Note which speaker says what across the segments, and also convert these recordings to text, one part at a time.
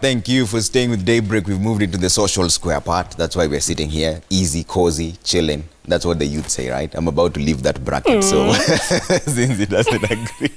Speaker 1: thank you for staying with Daybreak. We've moved into the social square part. That's why we're sitting here, easy, cozy, chilling. That's what the youth say, right? I'm about to leave that bracket, so Zinzi doesn't agree.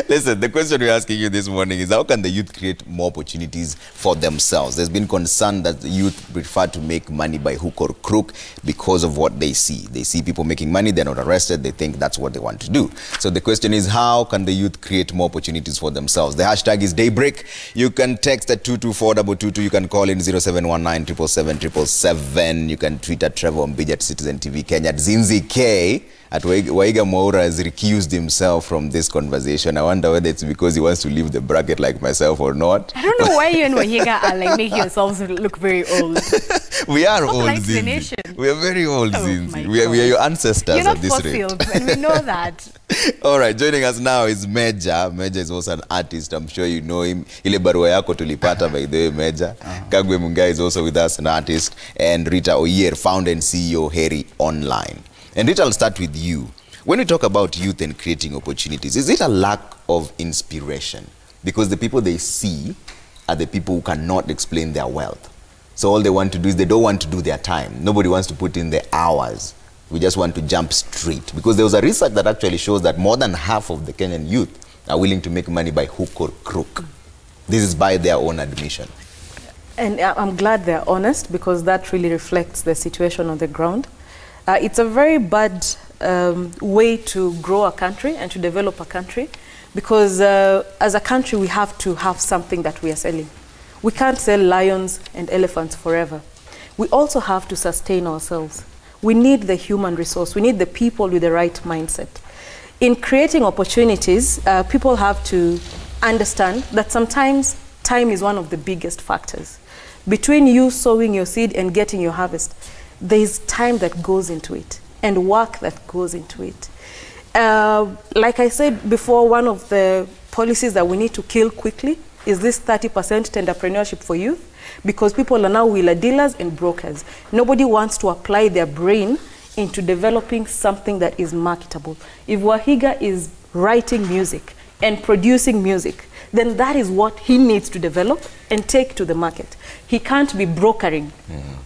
Speaker 1: Listen, the question we're asking you this morning is how can the youth create more opportunities for themselves? There's been concern that the youth prefer to make money by hook or crook because of what they see. They see people making money, they're not arrested, they think that's what they want to do. So the question is, how can the youth create more opportunities for themselves? The hashtag is Daybreak. You can text at 22422. You can call in 0719 777. You can tweet at Trevor Mbija at Citizen TV Kenya, at Zinzi K. At Waiga Mwaura has recused himself from this conversation. I wonder whether it's because he wants to leave the bracket like myself or not.
Speaker 2: I don't know why you and Waiga are like making yourselves look very old.
Speaker 1: We are old, Zinzi. We are very old, Zinzi. We are your ancestors.
Speaker 2: You're not
Speaker 1: at this
Speaker 2: fossils,
Speaker 1: rate.
Speaker 2: and we know that.
Speaker 1: All right, joining us now is Meja. Meja is also an artist. I'm sure you know him. Ile barua yako tulipata by the way, Meja. Kagwe Mungai is also with us, an artist. And Rita Oyer, founder and CEO, Heri Online. And Rita, I'll start with you. When we talk about youth and creating opportunities, is it a lack of inspiration? Because the people they see are the people who cannot explain their wealth. So all they want to do is they don't want to do their time. Nobody wants to put in the hours. We just want to jump straight. Because there was a research that actually shows that more than half of the Kenyan youth are willing to make money by hook or crook. This is by their own admission.
Speaker 3: And I'm glad they're honest, because that really reflects the situation on the ground. It's a very bad way to grow a country and to develop a country, because as a country we have to have something that we are selling. We can't sell lions and elephants forever. We also have to sustain ourselves. We need the human resource. We need the people with the right mindset. In creating opportunities, people have to understand that sometimes time is one of the biggest factors. Between you sowing your seed and getting your harvest, there is time that goes into it and work that goes into it. Like I said before, one of the policies that we need to kill quickly is this 30% entrepreneurship for youth, because people are now wheeler dealers and brokers. Nobody wants to apply their brain into developing something that is marketable. If Wahiga is writing music and producing music, then that is what he needs to develop and take to the market. He can't be brokering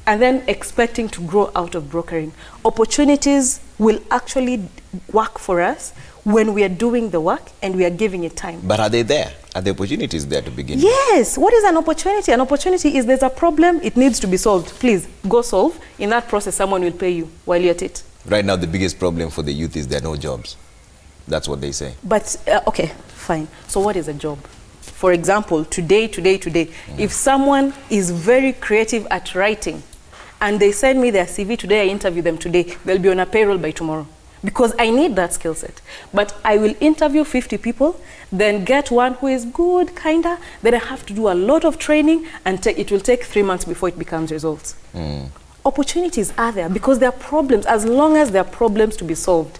Speaker 3: and then expecting to grow out of brokering. Opportunities will actually work for us when we are doing the work and we are giving it time.
Speaker 1: But are they there? Are the opportunities there to begin with?
Speaker 3: Yes. What is an opportunity? An opportunity is there's a problem, it needs to be solved. Please, go solve. In that process, someone will pay you while you're at it.
Speaker 1: Right now, the biggest problem for the youth is there are no jobs. That's what they say.
Speaker 3: But, okay, fine. So what is a job? For example, today, if someone is very creative at writing and they send me their CV today, I interview them today, they'll be on a payroll by tomorrow, because I need that skill set. But I will interview 50 people, then get one who is good, kinda, then I have to do a lot of training, and it will take 3 months before it becomes results. Opportunities are there because there are problems. As long as there are problems to be solved,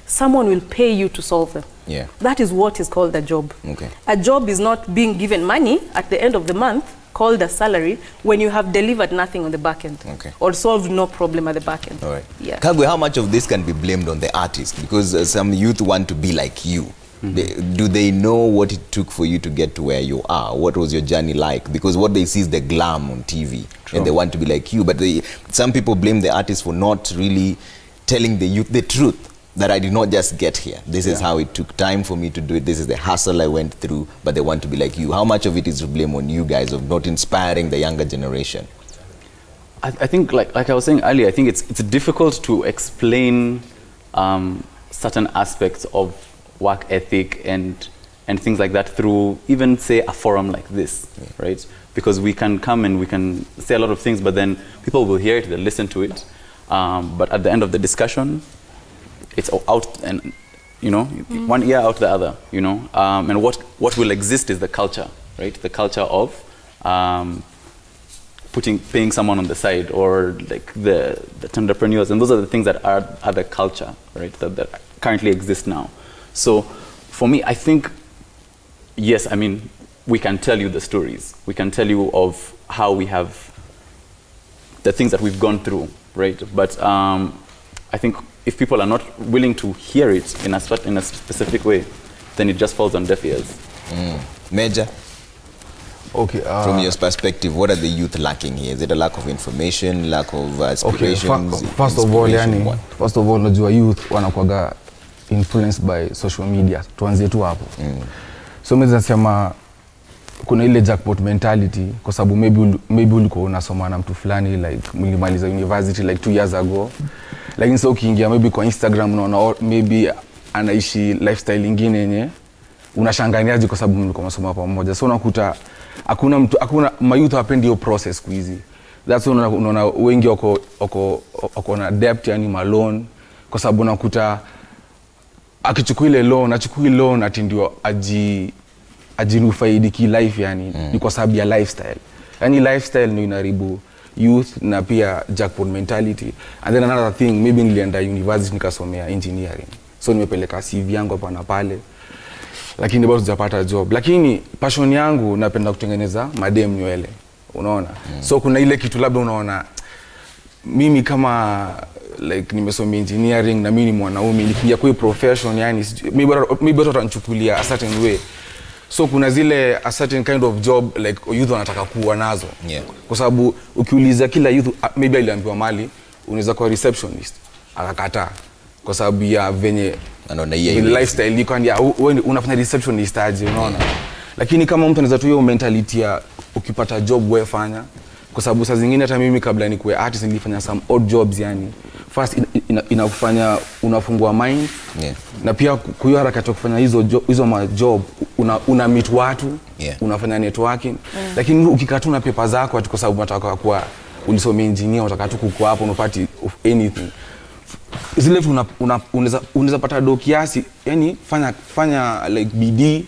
Speaker 3: someone will pay you to solve them.
Speaker 1: Yeah.
Speaker 3: That is what is called a job.
Speaker 1: Okay.
Speaker 3: A job is not being given money at the end of the month, called a salary, when you have delivered nothing on the back end.
Speaker 1: Okay.
Speaker 3: Or solved no problem at the back end.
Speaker 1: All right.
Speaker 3: Yeah.
Speaker 1: Kagwe, how much of this can be blamed on the artist? Because some youth want to be like you. Do they know what it took for you to get to where you are? What was your journey like? Because what they see is the glam on TV. True. And they want to be like you. But some people blame the artist for not really telling the youth the truth. That I did not just get here. This is how it took time for me to do it. This is the hustle I went through, but they want to be like you. How much of it is to blame on you guys of not inspiring the younger generation?
Speaker 4: I think, like I was saying earlier, I think it's difficult to explain certain aspects of work ethic and things like that through even, say, a forum like this, right? Because we can come and we can say a lot of things, but then people will hear it, they'll listen to it. But at the end of the discussion, it's out, and one ear out the other, and what will exist is the culture, right? The culture of paying someone on the side, or like the entrepreneurs, and those are the things that are the culture, right? That currently exist now. So for me, I think, yes, I mean, we can tell you the stories. We can tell you of how we have the things that we've gone through, right? But I think if people are not willing to hear it in a specific way, then it just falls on deaf ears.
Speaker 1: Major?
Speaker 5: Okay.
Speaker 1: From your perspective, what are the youth lacking here? Is it a lack of information, lack of aspirations?
Speaker 5: Okay, first of all, yani,
Speaker 1: what?
Speaker 5: first of all, najua youth wanakuwaga influenced by social media. Tuanzie tu hapo. So mimi nasema kuna ile jackpot mentality kwa sababu maybe ulikuwa unasoma na mtu fulani like mlimaliza university like 2 years ago. Lakini sasa ukiingia maybe kwa Instagram unaona maybe anaishi lifestyle nyingine yenye unashanganiaje kwa sababu mlikuwa mnasoma pamoja. So unakuta hakuna mayouth hapendi hiyo process siku hizi. That's why unaona wengi wako na debt, yani loan, kwa sababu unakuta akichukua ile loan ati ndio ajinufaidi ki life, yani ni kwa sababu ya lifestyle. Yani lifestyle ndio inaribu youth na pia jackpot mentality. And then another thing, maybe nilienda university nikasomea engineering. So nimepeleka CV yangu hapa na pale. Lakini bado sijapata job. Lakini passion yangu napenda kutengeneza madem nywele. Unaona? So kuna ile kitu labda unaona mimi kama like nimesomea engineering na mimi ni mwanaume nikiingia kwa profession, yani maybe watu watanichukulia a certain way. So kuna zile a certain kind of job like youth wanataka kuwa nazo. Kwa sababu ukiuliza kila youth maybe aliambiwa mali unaweza kuwa receptionist, akakataa kwa sababu ya venye
Speaker 1: anaona hiyo
Speaker 5: lifestyle iko ndia wewe unafanya receptionist aje, unaona. Lakini kama mtu anaweza tu hiyo mentality ya ukipata job wewe fanya, kwa sababu saa zingine hata mimi kabla nikuwe artist nilifanya some odd jobs, yani first inakufanya unafungua mind, na pia kuyo harakati ya kufanya hizo majob una meet watu, unafanya networking. Lakini ukikata na paper zako kwa sababu unataka kuwa ulisomea engineer, unataka tu kukua hapo unapati of anything, zile unaweza pata do kiasi, yani fanya like bidii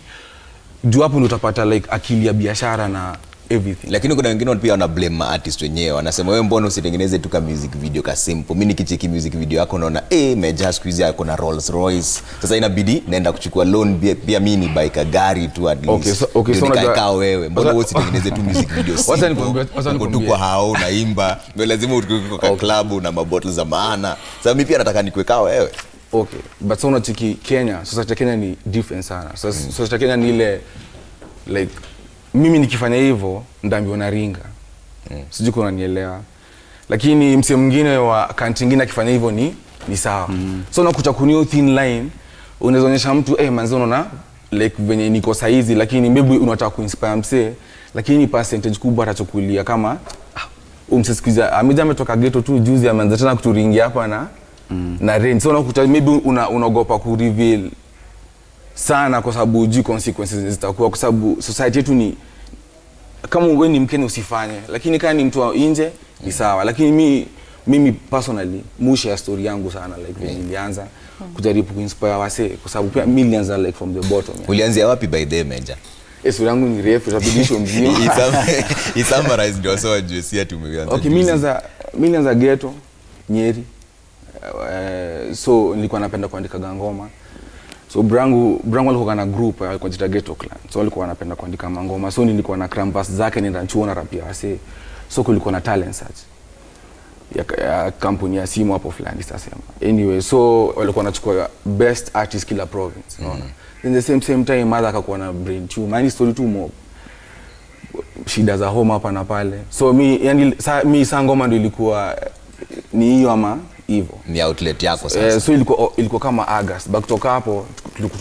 Speaker 5: juu hapo ndio utapata like akili ya biashara na everything.
Speaker 1: Lakini kuna wengine pia wana blame artist wenyewe, wanasema wewe mbona usitengeneze tu ka music video ka simple. Mimi nikicheki music video yako naona Meja squeeze yako na Rolls Royce, sasa inabidi naenda kuchukua loan pia mimi ni buy ka gari tu at least.
Speaker 5: Okay, so
Speaker 1: nikakaa wewe mbona wewe usitengeneze tu music video simple. Wacha nikwambie kwa hao unaimba ndio lazima utuko kwa club na mabottles za maana. Sasa mimi pia nataka nikuwe kama wewe.
Speaker 5: Okay, but so unachiki Kenya, society Kenya ni different sana. Society Kenya ni ile like mimi nikifanya hivyo ndambiwa na ringa. Sijui kuna nielewa. Lakini mse mwingine wa country nyingine akifanya hivyo ni sawa. So unakuta kunio thin line, unaweza onyesha mtu manzi unaona like venye niko saizi, lakini maybe unataka kuinspire mse, lakini percentage kubwa atachukulia kama umsisikiza amija ametoka ghetto tu juzi ameanza tena kuturingia hapa na rent. So unakuta maybe unaogopa ku reveal sana kwa sababu hujui consequences zitakuwa, kwa sababu society yetu ni kama wewe ni Mkenya usifanye, lakini kama ni mtu wa nje ni sawa. Lakini mimi personally share story yangu sana like nilianza kujaribu kuinspire wase, kwa sababu pia mimi nilianza like from the bottom.
Speaker 1: Ulianzia wapi by the Meja?
Speaker 5: Story yangu ni refu, itabidisho mzima.
Speaker 1: It's summarized ndio so ajue si ati umeanza.
Speaker 5: Okay, mimi nilianza ghetto Nyeri. So nilikuwa napenda kuandika ngoma. So brangu alikuwa na group alikuwa jita Ghetto Clan. So alikuwa anapenda kuandika ngoma. So nilikuwa na campus zake nenda chuo na rapia wase. So kulikuwa na talent search ya kampuni ya simu hapo fulani sasa. Anyway, so walikuwa wanachukua best artist kila province, unaona. In the same time mother akakuwa na brain too. Mani story too mob. Shida za home hapa na pale. So mi ngoma ndio ilikuwa ni hiyo ama hivyo.
Speaker 1: Ni outlet yako sasa.
Speaker 5: So ilikuwa kama August. Back kutoka hapo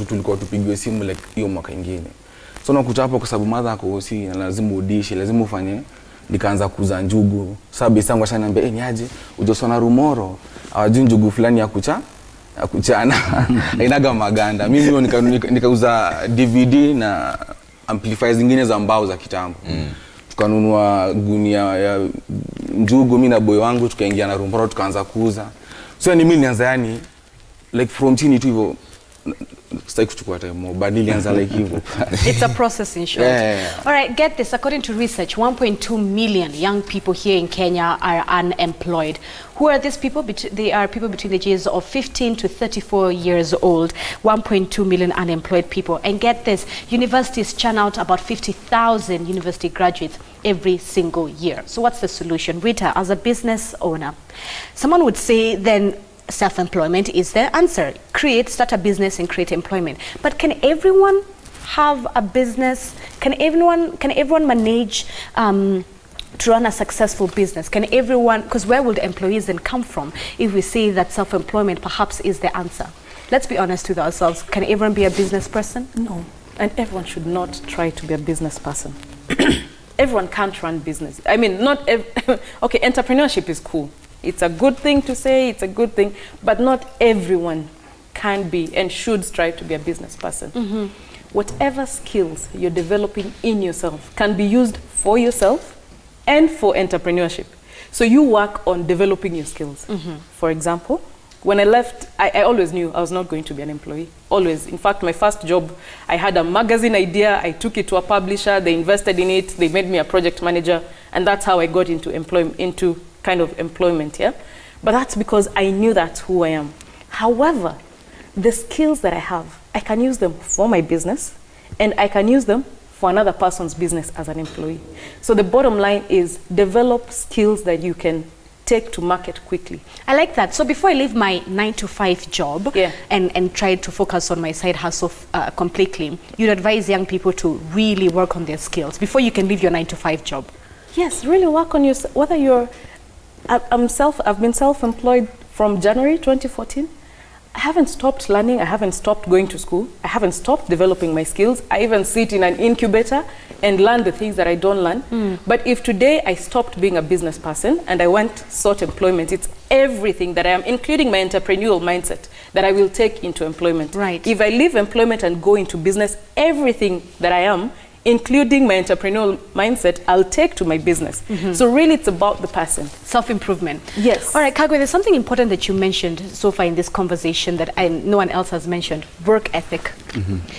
Speaker 5: tulikuwa tupigiwe simu like hiyo mwaka ingine. So nakuta hapo kwa sababu mother ako hosi na lazima udishi, lazima ufanye. Nikaanza kuza njugu. Sasa bisangu ashaniambia ni aje ujosona rumoro awajui njugu fulani ya kuchana inaga maganda. Mimi nikauza DVD na amplifiers zingine za mbao za kitambo. Tukanunua gunia ya njugu mimi na boy wangu, tukaingia na rumoro tukaanza kuuza. So ni mimi nianza yani like from chini tu hivyo, sitaki kuchukua time but nilianza like hivyo.
Speaker 2: It's a process in short. All right, get this. According to research, 1.2 million young people here in Kenya are unemployed. Who are these people? They are people between the ages of 15 to 34 years old. 1.2 million unemployed people. And get this, universities churn out about 50,000 university graduates every single year. So what's the solution? Rita, as a business owner, someone would say then self-employment is the answer. Start a business and create employment. But can everyone have a business? Can everyone manage to run a successful business? Can everyone, because where will the employees then come from if we say that self-employment perhaps is the answer? Let's be honest with ourselves. Can everyone be a business person?
Speaker 3: No. And everyone should not try to be a business person. Everyone can't run business. I mean, okay, entrepreneurship is cool. It's a good thing to say, it's a good thing, but not everyone can be and should strive to be a business person. Whatever skills you're developing in yourself can be used for yourself and for entrepreneurship. So you work on developing your skills. For example, when I left, I always knew I was not going to be an employee. Always. In fact, my first job, I had a magazine idea. I took it to a publisher. They invested in it. They made me a project manager. And that's how I got into kind of employment, yeah? But that's because I knew that's who I am. However, the skills that I have, I can use them for my business, and I can use them for another person's business as an employee. So the bottom line is develop skills that you can take to market quickly.
Speaker 2: I like that. So before I leave my 9-to-5 job and try to focus on my side hustle completely, you'd advise young people to really work on their skills before you can leave your 9-to-5 job.
Speaker 3: Yes, really work on your, whether you're, I've been self-employed from January 2014. I haven't stopped learning. I haven't stopped going to school. I haven't stopped developing my skills. I even sit in an incubator and learn the things that I don't learn. But if today I stopped being a business person and I sought employment, it's everything that I am, including my entrepreneurial mindset, that I will take into employment.
Speaker 2: Right.
Speaker 3: If I leave employment and go into business, everything that I am, including my entrepreneurial mindset, I'll take to my business. So really it's about the person.
Speaker 2: Self-improvement.
Speaker 3: Yes.
Speaker 2: All right, Kagwe, there's something important that you mentioned so far in this conversation that no one else has mentioned, work ethic.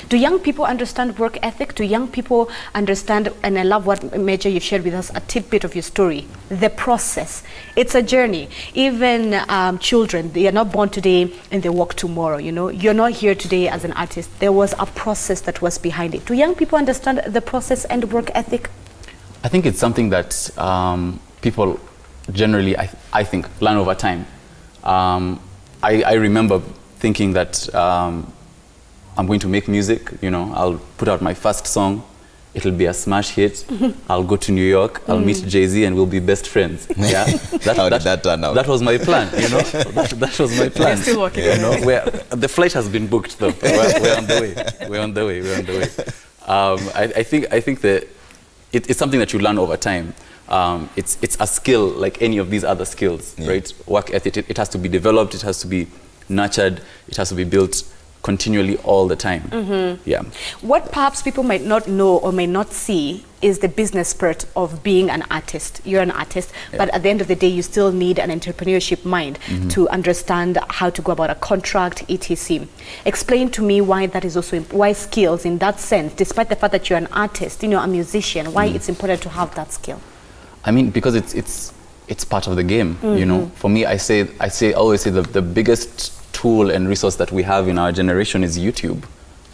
Speaker 2: Do young people understand work ethic? Do young people understand, and I love what Major you've shared with us, a tidbit of your story, the process. It's a journey. Even children, they are not born today and they walk tomorrow, you know. You're not here today as an artist. There was a process that was behind it. Do young people understand the process and work ethic?
Speaker 4: I think it's something that people generally, I think, learn over time. I remember thinking that I'm going to make music, you know, I'll put out my first song, it'll be a smash hit, I'll go to New York, I'll meet Jay-Z and we'll be best friends. Yeah?
Speaker 1: How did that turn out?
Speaker 4: That was my plan, you know, that was my plan.
Speaker 3: We're still working.
Speaker 4: You know, the flight has been booked though, we're on the way, we're on the way. I think that it's something that you learn over time. It's a skill like any of these other skills, right? Work ethic, it has to be developed, it has to be nurtured, it has to be built continually all the time. Yeah.
Speaker 2: What perhaps people might not know or may not see is the business spirit of being an artist. You're an artist, but at the end of the day, you still need an entrepreneurship mind to understand how to go about a contract, etc. Explain to me why that is also, why skills in that sense, despite the fact that you're an artist, you know, a musician, why it's important to have that skill.
Speaker 4: I mean, because it's part of the game, you know. For me, I always say the biggest tool and resource that we have in our generation is YouTube,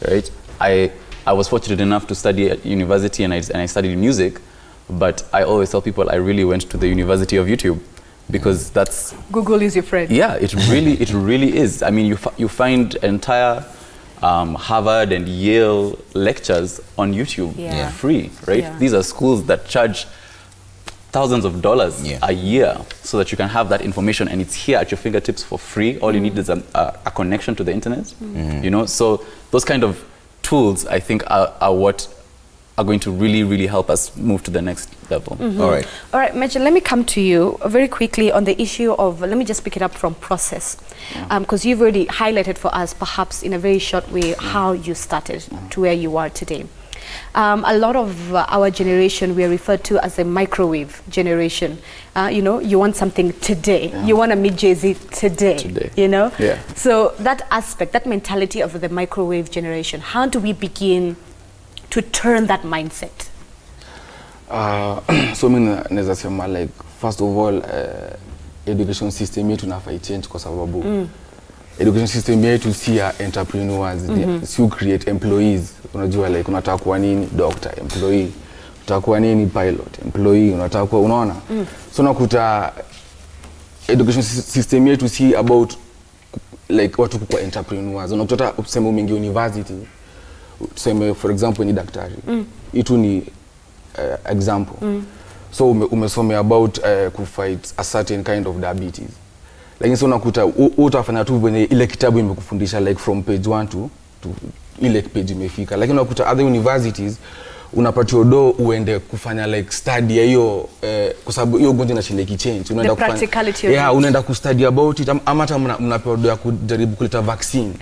Speaker 4: right? I was fortunate enough to study at university and I studied music, but I always tell people I really went to the University of YouTube because that's...
Speaker 2: Google is your friend.
Speaker 4: Yeah, it really is. I mean, you find entire Harvard and Yale lectures on YouTube for free, right?
Speaker 2: Yeah.
Speaker 4: These are schools that charge thousands of dollars a year so that you can have that information and it's here at your fingertips for free. All you need is a connection to the internet, you know? So those kind of tools, I think, are what are going to really help us move to the next level.
Speaker 1: All right.
Speaker 2: All right, Major, let me come to you very quickly on the issue of, let me just pick it up from process. Because you've already highlighted for us, perhaps in a very short way, how you started to where you are today. A lot of our generation, we are referred to as a microwave generation. You know, you want something today. You want to meet Jay-Z today. You know? So that aspect, that mentality of the microwave generation, how do we begin to turn that mindset?
Speaker 5: So mimi naweza sema, like, first of all, education system yetu nafai change kwa sababu education system yetu si ya entrepreneurs, si you create employees. Unajua, like, unataka kuwa nini? Doctor, employee. Unataka kuwa nini? Pilot, employee. Unataka kuwa, unaona? So nakuta education system yetu si about, like, watu kuwa entrepreneurs. Unakuta useme umeingia university, tuseme for example ni daktari. Itu ni example. So umesomea about kufight a certain kind of diabetes. Lakini so unakuta utafanya tu venye ile kitabu imekufundisha like from page 1 to ile page imefika. Lakini unakuta other universities unapatiwa do uende kufanya like study ya hiyo kwa sababu hiyo gonjwa inashinda kichange. Unaenda kufanya unaenda kustudy about it ama hata mnapewa do ya kujaribu kuleta vaccine.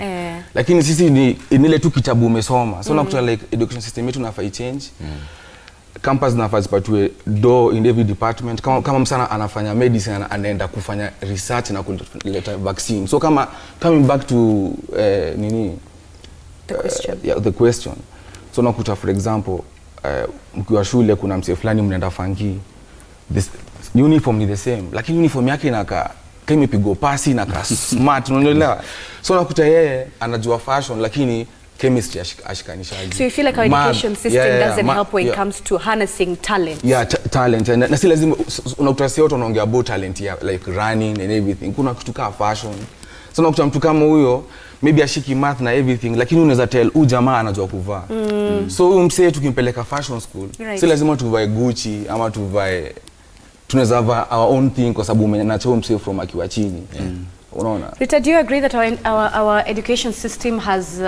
Speaker 5: Lakini sisi ni ile tu kitabu umesoma. So unakuta like education system yetu inafaa change. Campus nafasi patue do in every department. Kama msana anafanya medicine anaenda kufanya research na kuleta vaccine. So kama coming back to the question. So nakuta for example mkiwa shule kuna mse fulani mnaenda funky. This uniform ni the same lakini uniform yake inaka kama imepigwa pasi na ka smart unaelewa. So nakuta yeye anajua fashion lakini chemistry ashikanishaji.
Speaker 2: So you feel like our education system doesn't help when it comes to harnessing talent?
Speaker 5: Talent. Na si lazima unakuta sio watu wanaongea about talent like running and everything. Kuna kitu kama fashion. So unakuta mtu kama huyo maybe ashiki math na everything lakini unaweza tell huyu jamaa anajua kuvaa. So huyu msee tukimpeleka fashion school si lazima tuvae Gucci ama tuvae tunaweza vaa our own thing kwa sababu umenacho msee from akiwa chini. Unaona?
Speaker 2: Rita, do you agree that our education system has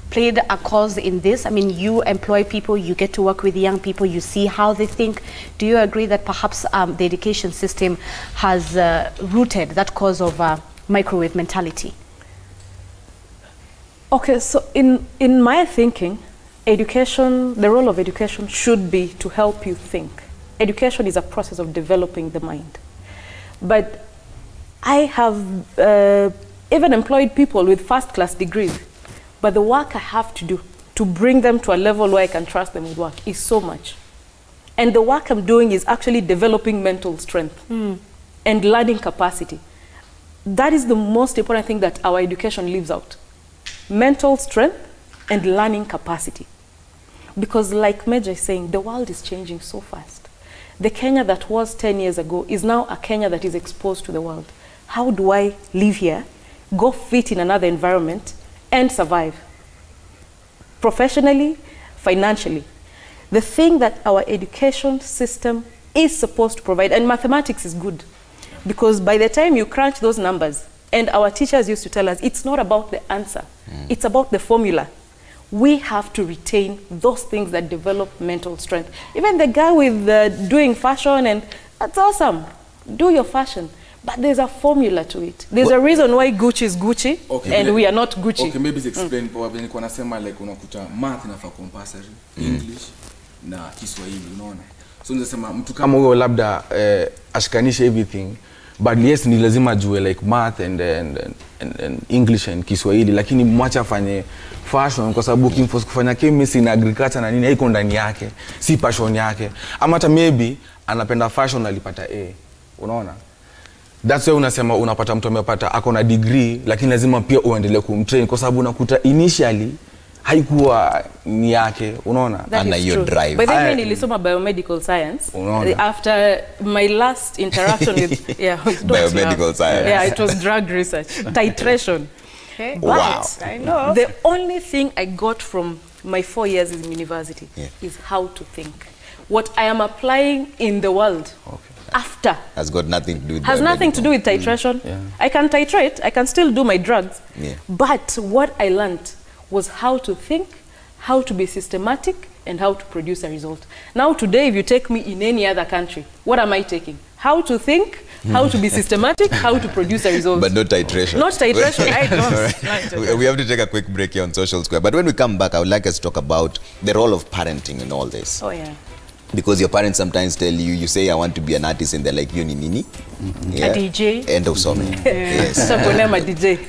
Speaker 2: played a cause in this? I mean, you employ people, you get to work with young people, you see how they think. Do you agree that perhaps the education system has rooted that cause of microwave mentality?
Speaker 3: Okay, so in my thinking, education, the role of education should be to help you think. Education is a process of developing the mind. But I have even employed people with first-class degrees, but the work I have to do to bring them to a level where I can trust them with work is so much. And the work I'm doing is actually developing mental strength and learning capacity. That is the most important thing that our education leaves out. Mental strength and learning capacity. Because like Major is saying, the world is changing so fast. The Kenya that was 10 years ago is now a Kenya that is exposed to the world. How do I live here, go fit in another environment, and survive? Professionally, financially. The thing that our education system is supposed to provide, and mathematics is good, because by the time you crunch those numbers, and our teachers used to tell us, it's not about the answer, it's about the formula. We have to retain those things that develop mental strength. Even the guy with doing fashion, and that's awesome, do your fashion. But there's a formula to it. There's a reason why Gucci is Gucci, and we are not Gucci.
Speaker 5: Okay, maybe explain when you nasema like unakuta math inafaa compulsory, English na Kiswahili, unaona. So unasema mtu kama huyo labda ashikanishe everything, but yes ni lazima jue like math and English and Kiswahili, lakini mwacha afanye fashion kwa sababu kimforce kufanya chemistry na agriculture na nini haiko ndani yake, si passion yake. Ama hata maybe anapenda fashion alipata A, unaona. That's why unasema unapata mtu amepata ako na degree lakini lazima pia uendelee kumtrain kwa sababu unakuta initially haikuwa ni yake, unaona.
Speaker 3: Ana hiyo drive. By the way nilisoma biomedical science. After my last interaction with
Speaker 1: biomedical science.
Speaker 3: Yeah, it was drug research, titration. Okay.
Speaker 1: Wow.
Speaker 3: I know. The only thing I got from my 4 years in university is how to think. What I am applying in the world after
Speaker 1: has got nothing to do with
Speaker 3: nothing to do with titration. I can titrate, I can still do my drugs. But what I learned was how to think, how to be systematic, and how to produce a result. Now today, if you take me in any other country, what am I taking? How to think, how to be systematic, how to produce a result.
Speaker 1: But not titration.
Speaker 3: Not titration, right?
Speaker 1: We have to take a quick break here on Social Square. But when we come back, I would like us to talk about the role of parenting in all this.
Speaker 3: Oh, yeah.
Speaker 1: Because your parents sometimes tell you, you say, I want to be an artist, and they're like, you nini?
Speaker 2: A DJ.
Speaker 1: End of summer. Yes.
Speaker 3: So I'm a DJ.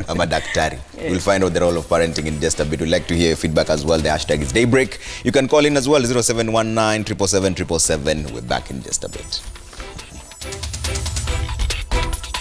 Speaker 1: I'm a daktari. We'll find out the role of parenting in just a bit. We'd like to hear your feedback as well. The hashtag is Daybreak. You can call in as well, 0719 777 777. We're back in just a bit.